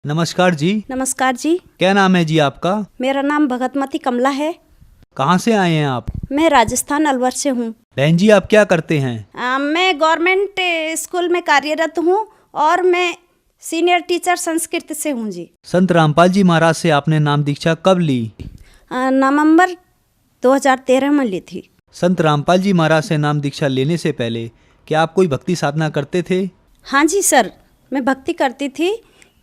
नमस्कार जी। नमस्कार जी। क्या नाम है जी आपका? मेरा नाम भगतमती कमला है। कहाँ से आए हैं आप? मैं राजस्थान अलवर से हूँ। बहन जी आप क्या करते हैं? मैं गवर्नमेंट स्कूल में कार्यरत हूँ और मैं सीनियर टीचर संस्कृत से हूँ जी। संत रामपाल जी महाराज से आपने नाम दीक्षा कब ली? नवंबर 2013 में ली थी। संत रामपाल जी महाराज से नाम दीक्षा लेने से पहले क्या आप कोई भक्ति साधना करते थे? हाँ जी सर, मैं भक्ति करती थी।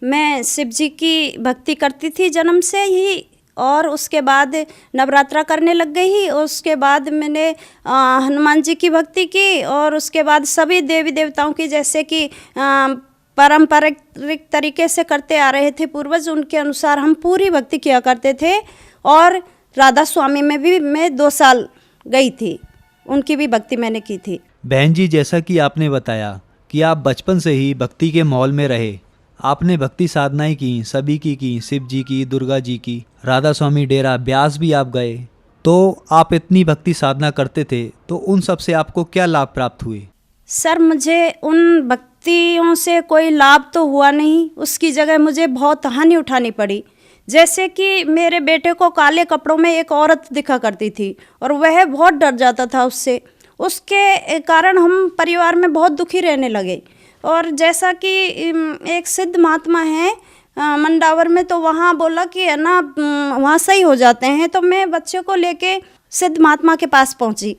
मैं शिव जी की भक्ति करती थी जन्म से ही, और उसके बाद नवरात्रा करने लग गई। उसके बाद मैंने हनुमान जी की भक्ति की, और उसके बाद सभी देवी देवताओं की, जैसे कि पारंपरिक तरीके से करते आ रहे थे पूर्वज, उनके अनुसार हम पूरी भक्ति किया करते थे। और राधा स्वामी में भी मैं 2 साल गई थी, उनकी भी भक्ति मैंने की थी। बहन जी जैसा कि आपने बताया कि आप बचपन से ही भक्ति के माहौल में रहे, आपने भक्ति साधनाएं की, सभी की शिव जी की, दुर्गा जी की, राधा स्वामी डेरा ब्यास भी आप गए। तो आप इतनी भक्ति साधना करते थे, तो उन सब से आपको क्या लाभ प्राप्त हुए? सर, मुझे उन भक्तियों से कोई लाभ तो हुआ नहीं, उसकी जगह मुझे बहुत हानि उठानी पड़ी। जैसे कि मेरे बेटे को काले कपड़ों में एक औरत दिखा करती थी, और वह बहुत डर जाता था उससे। उसके कारण हम परिवार में बहुत दुखी रहने लगे। और जैसा कि एक सिद्ध महात्मा है मंडावर में, तो वहाँ बोला कि है ना, वहाँ सही हो जाते हैं। तो मैं बच्चे को लेके सिद्ध महात्मा के पास पहुँची,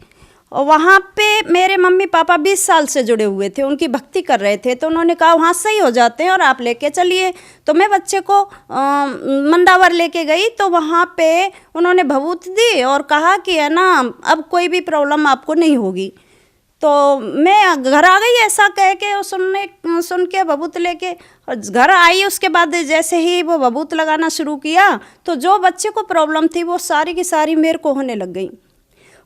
और वहाँ पे मेरे मम्मी पापा 20 साल से जुड़े हुए थे, उनकी भक्ति कर रहे थे। तो उन्होंने कहा वहाँ सही हो जाते हैं और आप लेके चलिए। तो मैं बच्चे को मंडावर लेके गई, तो वहाँ पे उन्होंने भभूत दी और कहा कि है ना, अब कोई भी प्रॉब्लम आपको नहीं होगी। तो मैं घर आ गई ऐसा कह के, सुन के भभूत लेके, और घर आई। उसके बाद जैसे ही वो भभूत लगाना शुरू किया, तो जो बच्चे को प्रॉब्लम थी वो सारी की सारी मेरे को होने लग गई।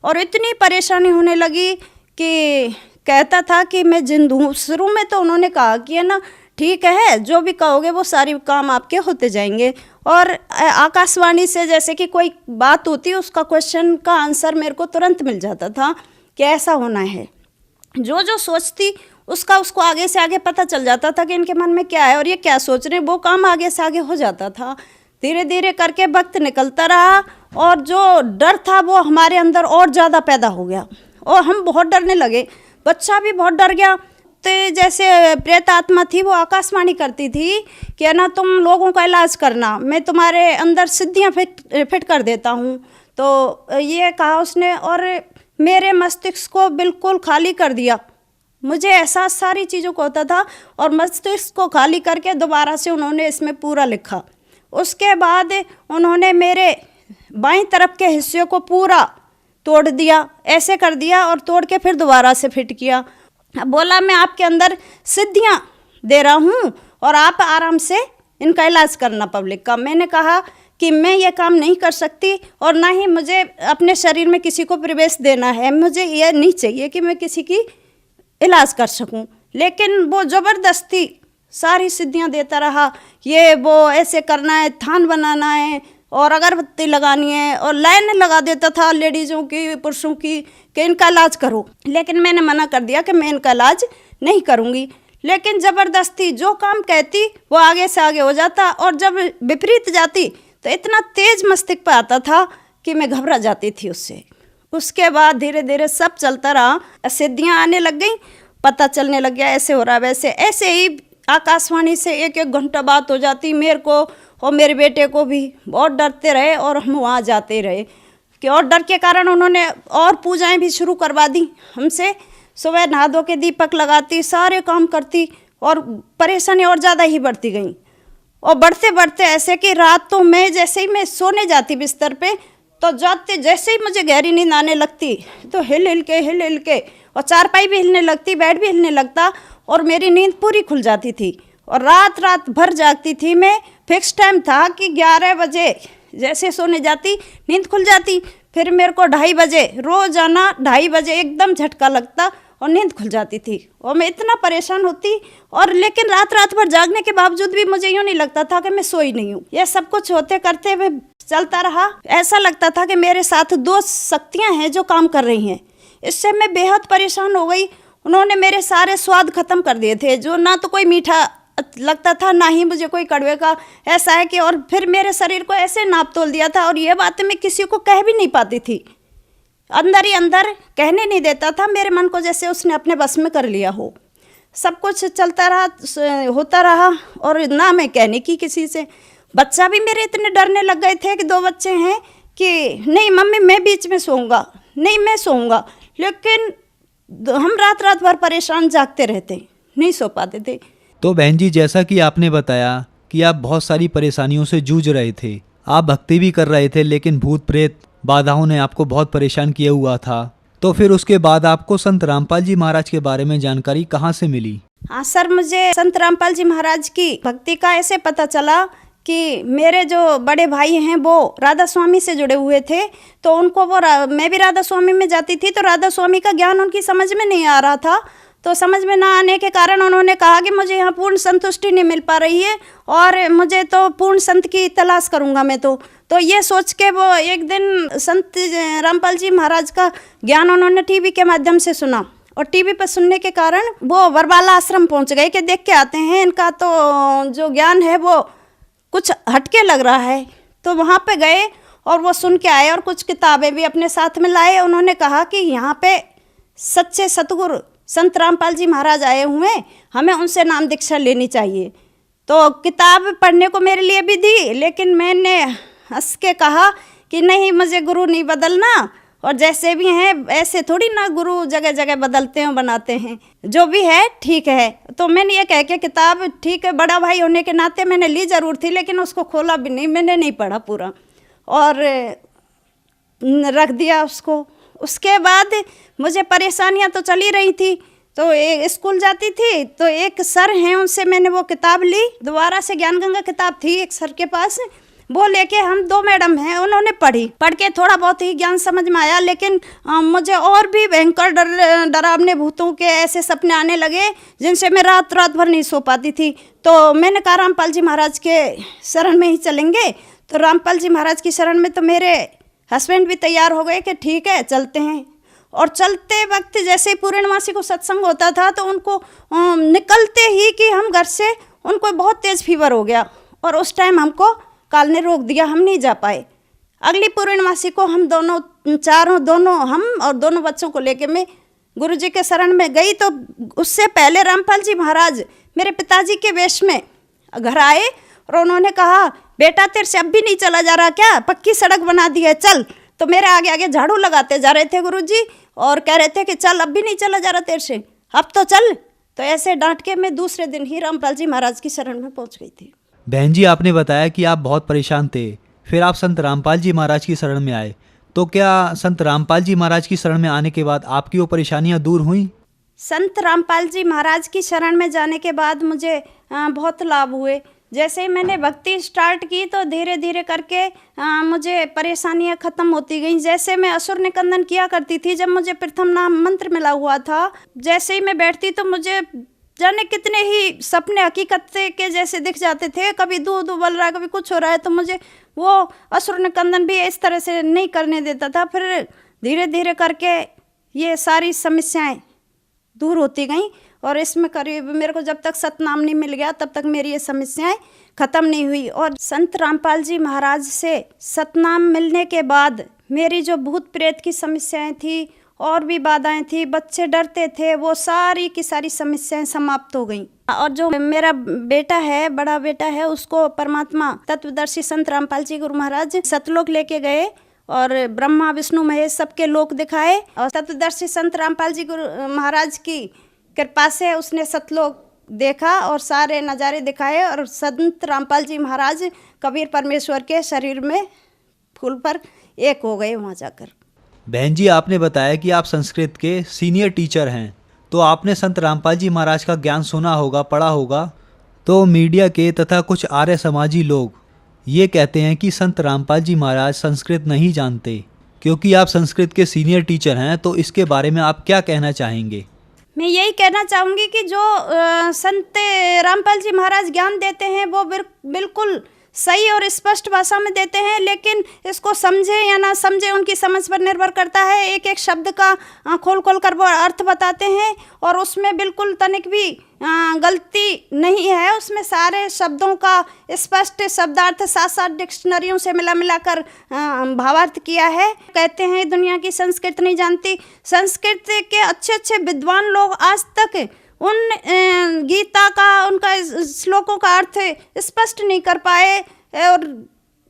और इतनी परेशानी होने लगी कि कहता था कि मैं जिंदा हूँ। शुरू में तो उन्होंने कहा कि है ना, ठीक है, जो भी कहोगे वो सारी काम आपके होते जाएंगे। और आकाशवाणी से जैसे कि कोई बात होती, उसका क्वेश्चन का आंसर मेरे को तुरंत मिल जाता था कि ऐसा होना है। जो सोचती उसको आगे से आगे पता चल जाता था कि इनके मन में क्या है और ये क्या सोच रहे हैं। वो काम आगे से आगे हो जाता था। धीरे धीरे करके वक्त निकलता रहा, और जो डर था वो हमारे अंदर और ज़्यादा पैदा हो गया, और हम बहुत डरने लगे। बच्चा भी बहुत डर गया। तो जैसे प्रेत आत्मा थी, वो आकाशवाणी करती थी कि है ना, तुम लोगों का इलाज करना, मैं तुम्हारे अंदर सिद्धियाँ फिट कर देता हूँ। तो ये कहा उसने, और मेरे मस्तिष्क को बिल्कुल खाली कर दिया। मुझे एहसास सारी चीज़ों को होता था, और मस्तिष्क को खाली करके दोबारा से उन्होंने इसमें पूरा लिखा। उसके बाद उन्होंने मेरे बाईं तरफ के हिस्से को पूरा तोड़ दिया, ऐसे कर दिया, और तोड़ के फिर दोबारा से फिट किया। बोला मैं आपके अंदर सिद्धियाँ दे रहा हूँ और आप आराम से इनका इलाज करना पब्लिक का। मैंने कहा कि मैं ये काम नहीं कर सकती, और ना ही मुझे अपने शरीर में किसी को प्रवेश देना है। मुझे ये नहीं चाहिए कि मैं किसी की इलाज कर सकूं। लेकिन वो ज़बरदस्ती सारी सिद्धियां देता रहा। ये वो ऐसे करना है, थान बनाना है, और अगरबत्ती लगानी है, और लाइन लगा देता था लेडीज़ों की, पुरुषों की, कि इनका इलाज करो। लेकिन मैंने मना कर दिया कि मैं इनका इलाज नहीं करूँगी। लेकिन ज़बरदस्ती जो काम कहती वो आगे से आगे हो जाता, और जब विपरीत जाती तो इतना तेज मस्तिष्क पर आता था कि मैं घबरा जाती थी उससे। उसके बाद धीरे धीरे सब चलता रहा, सिद्धियाँ आने लग गई, पता चलने लग गया ऐसे हो रहा वैसे। ऐसे ही आकाशवाणी से 1-1 घंटा बात हो जाती। मेरे को और मेरे बेटे को भी बहुत डरते रहे, और हम वहाँ जाते रहे कि, और डर के कारण उन्होंने और पूजाएं भी शुरू करवा दी हमसे। सुबह नहा धो के दीपक लगाती, सारे काम करती, और परेशानी और ज़्यादा ही बढ़ती गई। और बढ़ते बढ़ते ऐसे कि रात तो मैं जैसे ही मैं सोने जाती बिस्तर पे, तो जाते जैसे ही मुझे गहरी नींद आने लगती, तो हिल हिल के, और चारपाई भी हिलने लगती, बेड भी हिलने लगता, और मेरी नींद पूरी खुल जाती थी। और रात भर जागती थी मैं। फिक्स टाइम था कि 11 बजे जैसे सोने जाती, नींद खुल जाती। फिर मेरे को 2:30 बजे, रोज़ाना 2:30 बजे एकदम झटका लगता और नींद खुल जाती थी। और मैं इतना परेशान होती, और लेकिन रात भर जागने के बावजूद भी मुझे यूँ नहीं लगता था कि मैं सोई नहीं हूँ। ये सब कुछ होते करते हुए चलता रहा। ऐसा लगता था कि मेरे साथ 2 शक्तियाँ हैं जो काम कर रही हैं। इससे मैं बेहद परेशान हो गई। उन्होंने मेरे सारे स्वाद खत्म कर दिए थे। जो ना तो कोई मीठा लगता था, ना ही मुझे कोई कड़वे का ऐसा है कि, और फिर मेरे शरीर को ऐसे नाप तोल दिया था, और ये बातें मैं किसी को कह भी नहीं पाती थी, अंदर ही अंदर कहने नहीं देता था मेरे मन को, जैसे उसने अपने बस में कर लिया हो। सब कुछ चलता रहा, होता रहा, और ना मैं कहने की किसी से। बच्चा भी मेरे इतने डरने लग गए थे कि 2 बच्चे हैं कि नहीं मम्मी मैं बीच में सोऊंगा, नहीं मैं सोऊंगा, लेकिन हम रात रात भर परेशान जागते रहते, नहीं सो पाते थे। तो बहन जी, जैसा कि आपने बताया कि आप बहुत सारी परेशानियों से जूझ रहे थे, आप भक्ति भी कर रहे थे, लेकिन भूत प्रेत बाधाओं ने आपको बहुत परेशान किया हुआ था। तो फिर उसके बाद आपको संत रामपाल जी महाराज के बारे में जानकारी कहाँ से मिली? हाँ सर, मुझे संत रामपाल जी महाराज की भक्ति का ऐसे पता चला कि मेरे जो बड़े भाई हैं वो राधा स्वामी से जुड़े हुए थे, तो उनको मैं भी राधा स्वामी में जाती थी, तो राधा स्वामी का ज्ञान उनकी समझ में नहीं आ रहा था। तो समझ में ना आने के कारण उन्होंने कहा कि मुझे यहाँ पूर्ण संतुष्टि नहीं मिल पा रही है, और मुझे तो पूर्ण संत की तलाश करूँगा मैं। तो ये सोच के वो एक दिन संत रामपाल जी महाराज का ज्ञान उन्होंने टीवी के माध्यम से सुना, और टीवी पर सुनने के कारण वो बरबाला आश्रम पहुँच गए कि देख के आते हैं, इनका तो जो ज्ञान है वो कुछ हटके लग रहा है। तो वहाँ पे गए और वो सुन के आए, और कुछ किताबें भी अपने साथ में लाए। उन्होंने कहा कि यहाँ पे सच्चे सतगुरु संत रामपाल जी महाराज आए हुए, हमें उनसे नाम दीक्षा लेनी चाहिए। तो किताब पढ़ने को मेरे लिए भी दी, लेकिन मैंने हंस के कहा कि नहीं, मुझे गुरु नहीं बदलना, और जैसे भी हैं ऐसे थोड़ी ना गुरु जगह जगह बदलते हैं, बनाते हैं, जो भी है ठीक है। तो मैंने ये कह के किताब, ठीक है बड़ा भाई होने के नाते मैंने ली ज़रूर थी, लेकिन उसको खोला भी नहीं, मैंने नहीं पढ़ा पूरा, और रख दिया उसको। उसके बाद मुझे परेशानियां तो चली रही थी, तो स्कूल जाती थी, तो एक सर हैं उनसे मैंने वो किताब ली, दोबारा से ज्ञान गंगा किताब थी एक सर के पास, वो लेके हम 2 मैडम हैं, उन्होंने पढ़ के थोड़ा बहुत ही ज्ञान समझ में आया, लेकिन मुझे और भी भयंकर डरावने भूतों के ऐसे सपने आने लगे जिनसे मैं रात रात भर नहीं सो पाती थी। तो मैंने कहा रामपाल जी महाराज के शरण में ही चलेंगे। तो रामपाल जी महाराज की शरण में तो मेरे हस्बैंड भी तैयार हो गए कि ठीक है चलते हैं। और चलते वक्त जैसे ही पूर्णमासी को सत्संग होता था, तो उनको निकलते ही कि हम घर से, उनको बहुत तेज़ फीवर हो गया, और उस टाइम हमको काल ने रोक दिया, हम नहीं जा पाए। अगली पूर्णमासी को हम दोनों हम और दोनों बच्चों को लेके मैं गुरु जी के शरण में गई। तो उससे पहले रामपाल जी महाराज मेरे पिताजी के वेश में घर आए, और उन्होंने कहा बेटा तेरे से अब भी नहीं चला जा रहा क्या, पक्की सड़क बना दी है चल। तो मेरे आगे आगे झाड़ू लगाते जा रहे थे गुरुजी, और कह रहे थे कि चल अब भी नहीं चला जा रहा तेरे से, अब तो चल। तो ऐसे डांट के मैं दूसरे दिन ही रामपाल जी महाराज की शरण में पहुंच गई थी। बहन जी, आपने बताया कि आप बहुत परेशान थे, फिर आप संत रामपाल जी महाराज की शरण में आए, तो क्या संत रामपाल जी महाराज की शरण में आने के बाद आपकी वो परेशानियां दूर हुई? संत रामपाल जी महाराज की शरण में जाने के बाद मुझे बहुत लाभ हुए। जैसे ही मैंने भक्ति स्टार्ट की, तो धीरे धीरे करके मुझे परेशानियां ख़त्म होती गई। जैसे मैं असुर निकंदन किया करती थी, जब मुझे प्रथम नाम मंत्र मिला हुआ था, जैसे ही मैं बैठती तो मुझे जाने कितने ही सपने हकीकत के जैसे दिख जाते थे, कभी दूध उबल रहा है, कभी कुछ हो रहा है, तो मुझे वो असुर निकंदन भी इस तरह से नहीं करने देता था। फिर धीरे धीरे करके ये सारी समस्याएं दूर होती गईं, और इसमें करीब मेरे को जब तक सतनाम नहीं मिल गया तब तक मेरी ये समस्याएं ख़त्म नहीं हुई। और संत रामपाल जी महाराज से सतनाम मिलने के बाद मेरी जो भूत प्रेत की समस्याएं थी और भी बाधाएं थी, बच्चे डरते थे, वो सारी की सारी समस्याएं समाप्त हो गईं। और जो मेरा बेटा है, बड़ा बेटा है, उसको परमात्मा तत्वदर्शी संत रामपाल जी गुरु महाराज सतलोक लेके गए, और ब्रह्मा विष्णु महेश सबके लोक दिखाए, और तत्वदर्शी संत रामपाल जी गुरु महाराज की कृपा से उसने सतलोक देखा और सारे नज़ारे दिखाए, और संत रामपाल जी महाराज कबीर परमेश्वर के शरीर में फूल पर एक हो गए वहाँ जाकर। बहन जी, आपने बताया कि आप संस्कृत के सीनियर टीचर हैं, तो आपने संत रामपाल जी महाराज का ज्ञान सुना होगा, पढ़ा होगा। तो मीडिया के तथा कुछ आर्य समाजी लोग ये कहते हैं कि संत रामपाल जी महाराज संस्कृत नहीं जानते, क्योंकि आप संस्कृत के सीनियर टीचर हैं, तो इसके बारे में आप क्या कहना चाहेंगे? मैं यही कहना चाहूँगी कि जो संत रामपाल जी महाराज ज्ञान देते हैं वो बिल्कुल सही और स्पष्ट भाषा में देते हैं, लेकिन इसको समझे या ना समझे उनकी समझ पर निर्भर करता है। एक एक शब्द का खोल खोल कर वो अर्थ बताते हैं और उसमें बिल्कुल तनिक भी गलती नहीं है। उसमें सारे शब्दों का स्पष्ट शब्दार्थ साथ साथ डिक्शनरियों से मिला कर भावार्थ किया है। कहते हैं दुनिया की संस्कृत नहीं जानती। संस्कृत के अच्छे अच्छे विद्वान लोग आज तक उन गीता का, उनका श्लोकों का अर्थ स्पष्ट नहीं कर पाए। और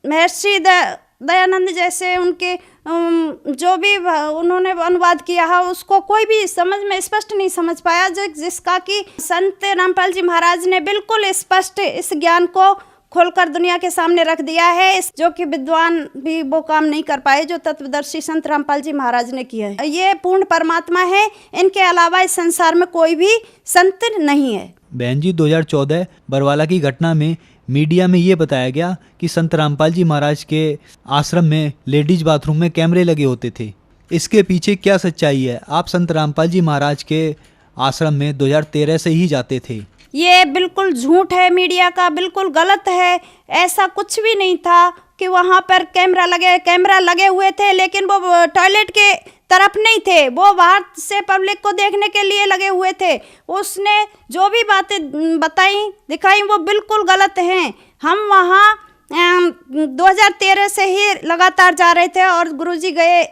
महर्षि दयानंद जैसे उनके जो भी उन्होंने अनुवाद किया है उसको कोई भी समझ में स्पष्ट नहीं समझ पाया, जिसका कि संत रामपाल जी महाराज ने बिल्कुल स्पष्ट इस ज्ञान को खोलकर दुनिया के सामने रख दिया है, जो कि विद्वान भी वो काम नहीं कर पाए जो तत्वदर्शी संत रामपाल जी महाराज ने किया है। ये पूर्ण परमात्मा है, इनके अलावा इस संसार में कोई भी संत नहीं है। बहन जी, 2014 बरवाला की घटना में मीडिया में ये बताया गया कि संत रामपाल जी महाराज के आश्रम में लेडीज बाथरूम में कैमरे लगे होते थे। इसके पीछे क्या सच्चाई है? आप संत रामपाल जी महाराज के आश्रम में 2013 से ही जाते थे। ये बिल्कुल झूठ है, मीडिया का बिल्कुल गलत है। ऐसा कुछ भी नहीं था कि वहाँ पर कैमरा लगे हुए थे, लेकिन वो टॉयलेट के तरफ नहीं थे, वो बाहर से पब्लिक को देखने के लिए लगे हुए थे। उसने जो भी बातें बताई दिखाई वो बिल्कुल गलत हैं। हम वहाँ 2013 से ही लगातार जा रहे थे और गुरुजी गए,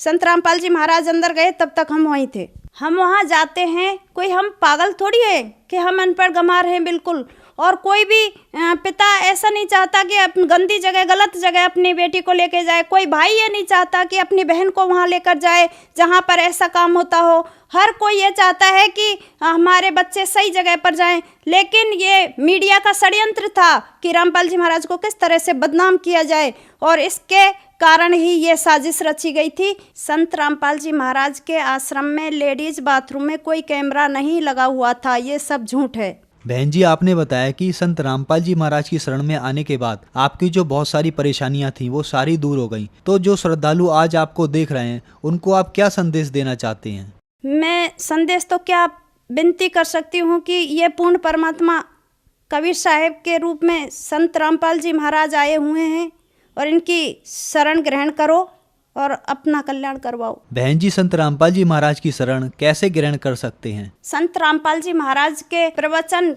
संत रामपाल जी महाराज अंदर गए, तब तक हम वहीं थे। हम वहाँ जाते हैं, कोई हम पागल थोड़ी है कि हम अनपढ़ गंवार हैं, बिल्कुल। और कोई भी पिता ऐसा नहीं चाहता कि अपनी गंदी जगह, गलत जगह अपनी बेटी को लेके जाए। कोई भाई ये नहीं चाहता कि अपनी बहन को वहाँ लेकर जाए जहाँ पर ऐसा काम होता हो। हर कोई ये चाहता है कि हमारे बच्चे सही जगह पर जाएं। लेकिन ये मीडिया का षड्यंत्र था कि रामपाल जी महाराज को किस तरह से बदनाम किया जाए, और इसके कारण ही ये साजिश रची गई थी। संत रामपाल जी महाराज के आश्रम में लेडीज बाथरूम में कोई कैमरा नहीं लगा हुआ था, ये सब झूठ है। बहन जी, आपने बताया कि संत रामपाल जी महाराज की शरण में आने के बाद आपकी जो बहुत सारी परेशानियां थी वो सारी दूर हो गई। तो जो श्रद्धालु आज आपको देख रहे हैं उनको आप क्या संदेश देना चाहते हैं? मैं संदेश तो क्या विनती कर सकती हूँ कि ये पूर्ण परमात्मा कबीर साहिब के रूप में संत रामपाल जी महाराज आए हुए हैं और इनकी शरण ग्रहण करो और अपना कल्याण करवाओ। बहन जी, संत रामपाल जी महाराज की शरण कैसे ग्रहण कर सकते हैं? संत रामपाल जी महाराज के प्रवचन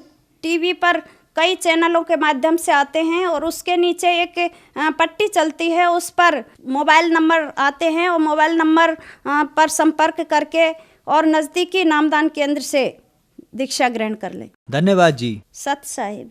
टीवी पर कई चैनलों के माध्यम से आते हैं और उसके नीचे एक पट्टी चलती है, उस पर मोबाइल नंबर आते हैं और मोबाइल नंबर पर संपर्क करके और नज़दीकी नामदान केंद्र से दीक्षा ग्रहण कर लें। धन्यवाद जी। सत साहिब।